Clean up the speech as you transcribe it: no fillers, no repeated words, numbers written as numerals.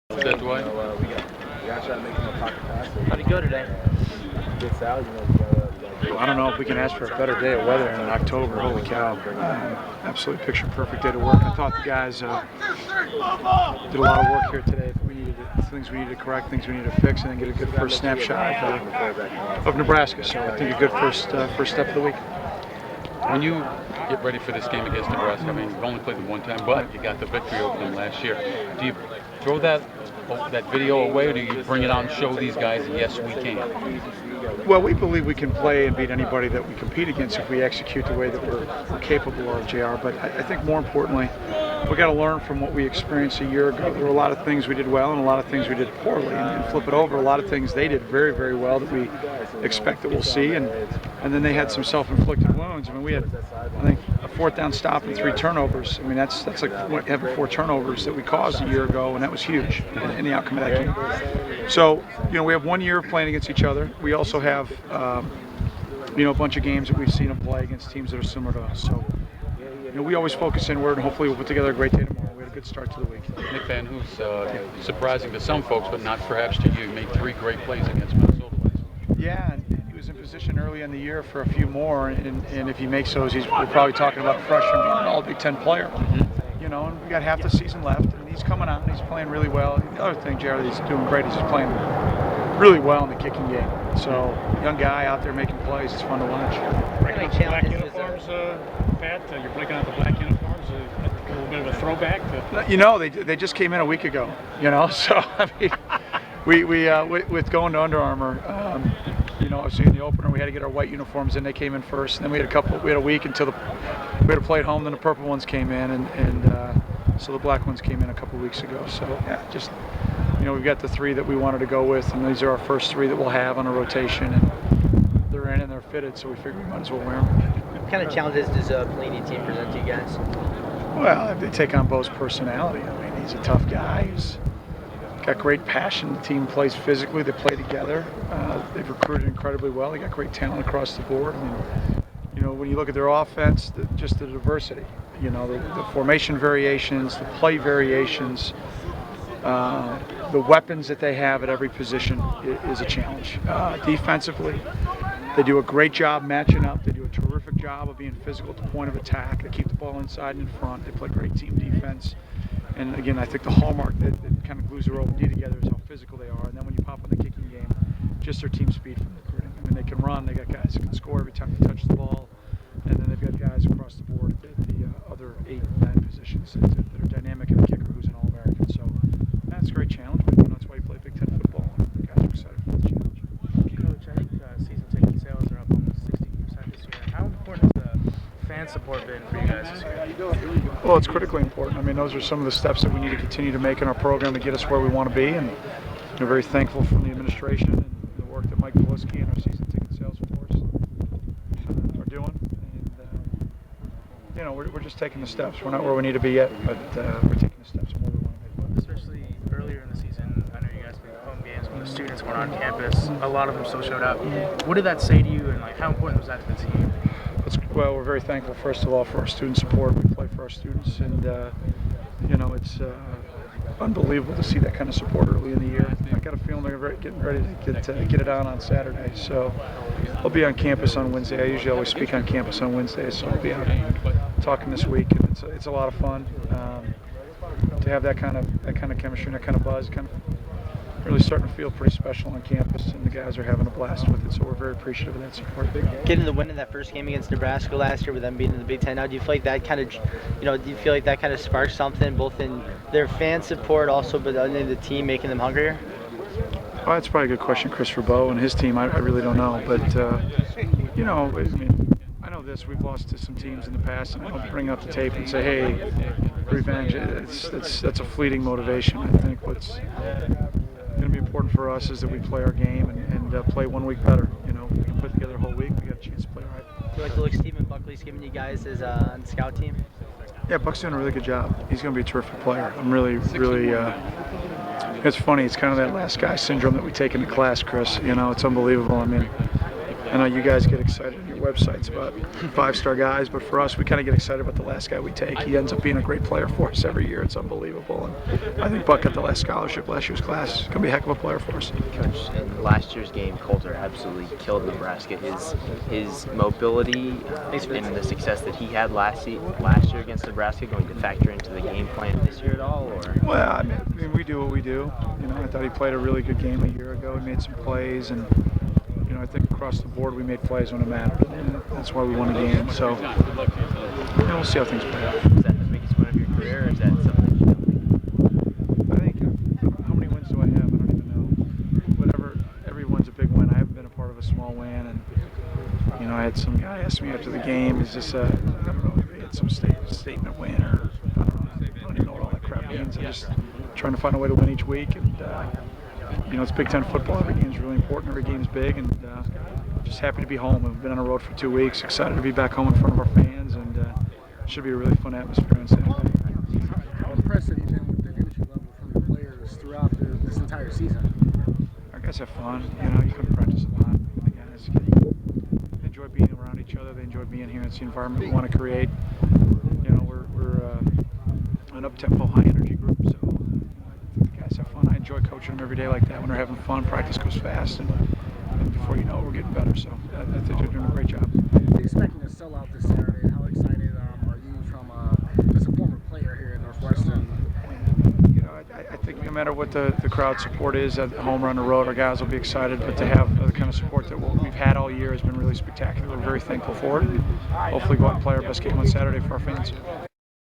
That way. We gotta try to make him a pocket passer. How'd it go today? Good salad, I don't know if we can ask for a better day of weather in October. Holy cow. Absolutely picture perfect day to work. I thought the guys did a lot of work here today. Things we needed to correct, things we needed to fix, and then get a good first snapshot of Nebraska. So I think a good first step of the week. When you get ready for this game against Nebraska, I mean, you've only played them one time, but you got the victory over them last year. Do you throw that video away, or do you bring it out and show these guys, yes, we can? Well, we believe we can play and beat anybody that we compete against if we execute the way that we're capable of, JR. But I think more importantly, we got to learn from what we experienced a year ago. There were a lot of things we did well and a lot of things we did poorly, and flip it over. A lot of things they did very, very well that we expect that we'll see, and then they had some self-inflicted wounds. I mean, we had, I think, a fourth down stop and 3 turnovers. I mean, that's like having 4 turnovers that we caused a year ago, and that was huge in the outcome of that game. So, we have 1 year of playing against each other. We also have, a bunch of games that we've seen them play against teams that are similar to us. So, we always focus inward, and hopefully we'll put together a great day tomorrow. We had a good start to the week. Nick Van Hoos, surprising to some folks, but not perhaps to you, made 3 great plays against Minnesota. Yeah, and he was in position early in the year for a few more, and if he makes those, we're probably talking about a freshman being an all-Big Ten player. And we got half the season left, and he's coming out and he's playing really well. The other thing, Jared, he's doing great is he's playing really well in the kicking game. So, young guy out there making plays, it's fun to watch. Breaking up the black uniforms, Pat, you're breaking out the black uniforms, a little bit of a throwback? They just came in a week ago, so, I mean, we with going to Under Armour, obviously in the opener we had to get our white uniforms in. They came in first, and then we had a week until we had to play at home. Then the purple ones came in, and so the black ones came in a couple weeks ago. So yeah, just we've got the 3 that we wanted to go with, and these are our first 3 that we'll have on a rotation, and they're in and they're fitted, so we figured we might as well wear them. What kind of challenges does a Pelini team present to you guys? Well, they take on Bo's personality. I mean, he's a tough guy. He's got great passion. The team plays physically. They play together. They've recruited incredibly well. They got great talent across the board. I mean, when you look at their offense, just the diversity. The formation variations, the play variations, the weapons that they have at every position is a challenge. Defensively, they do a great job matching up. They do a terrific job of being physical at the point of attack. They keep the ball inside and in front. They play great team defense. And again, I think the hallmark that kind of glues their OD together is how physical they are. And then when you pop in the kicking game, just their team speed from recruiting. I mean, they can run. They got guys that can score every time they touch the ball. And then they've got guys across the board at the other 8 and 9 positions that are dynamic, and a kicker who's an All-American. So that's a great challenge. But that's why you play Big Ten football. And the guys are excited for the challenge. Coach, I think season ticket sales are up almost 60% this year. How important has the fan support been for you guys this year? Well, it's critically important. I mean, those are some of the steps that we need to continue to make in our program to get us where we want to be. And very thankful from the administration and the work that Mike Polisky and our season ticket sales force are doing. And, we're just taking the steps. We're not where we need to be yet, but we're taking the steps and where we want to be. Especially earlier in the season, I know you guys played home games when the students weren't on campus. A lot of them still showed up. What did that say to you, and how important was that to the team? Well, we're very thankful, first of all, for our student support. We play for our students, and it's unbelievable to see that kind of support early in the year. I got a feeling they're getting ready to get it on Saturday. So I'll be on campus on Wednesday. I usually always speak on campus on Wednesday, so I'll be out talking this week, and it's a lot of fun to have that kind of chemistry and that kind of buzz. Kind of really starting to feel pretty special on campus, and the guys are having a blast with it, so we're very appreciative of that support. Getting the win in that first game against Nebraska last year with them being in the Big Ten now, do you feel like that kind of sparks something both in their fan support also, but in the team making them hungrier? Well, that's probably a good question, Chris Bo and his team. I really don't know, but I know this. We've lost to some teams in the past, and I don't bring up the tape and say, "Hey, revenge." That's a fleeting motivation. I think what's going to be important for us is that we play our game and play 1 week better. We can put together a whole week. We got a chance to play all right. Do you like the look Stephen Buckley's giving you guys as on the scout team? Yeah, Buck's doing a really good job. He's going to be a terrific player. I'm really. It's funny. It's kind of that last guy syndrome that we take into class, Chris. It's unbelievable. I mean, I know you guys get excited on your websites about 5-star guys, but for us, we kind of get excited about the last guy we take. He ends up being a great player for us every year. It's unbelievable. And I think Buck got the last scholarship last year's class. He's going to be a heck of a player for us. Coach, in last year's game, Coulter absolutely killed Nebraska. His mobility and the success that he had last year against Nebraska going to factor into the game plan this year at all? Or? Well, I mean, we do what we do. You know, I thought he played a really good game a year ago. He made some plays, and you know, I think across the board we made plays when it mattered, and that's why we won the game. So, you know, we'll see how things play out. Is that the biggest win of your career, or is that something that you don't think? I think, how many wins do I have? I don't even know. Whatever, every win's a big win. I haven't been a part of a small win, and you know, I had some guy ask me after the game, is this I don't know, maybe it's some statement win, or I don't even know what all that crap means. I'm just trying to find a way to win each week, and you know, it's Big Ten football. Every game's really important. Every game's big, and just happy to be home. We've been on the road for 2 weeks. Excited to be back home in front of our fans, and should be a really fun atmosphere on Saturday. How impressed have you been with the energy level from the players throughout this entire season? Our guys have fun. You know, you couldn't practice a lot. The guys enjoy being around each other. They enjoy being here. It's the environment we want to create. You know, we're an up-tempo, high-energy group, so the guys have fun. I enjoy coaching them every day like that. When they're having fun, practice goes fast, and before you know it, we're getting better. So I think they're doing a great job. You're expecting to sell out this Saturday. How excited are you from as a former player here at Northwestern? You know, I think no matter what the crowd support is at home or on the road, our guys will be excited. But to have the kind of support that we've had all year has been really spectacular. We're very thankful for it. And hopefully go out and play our best game on Saturday for our fans.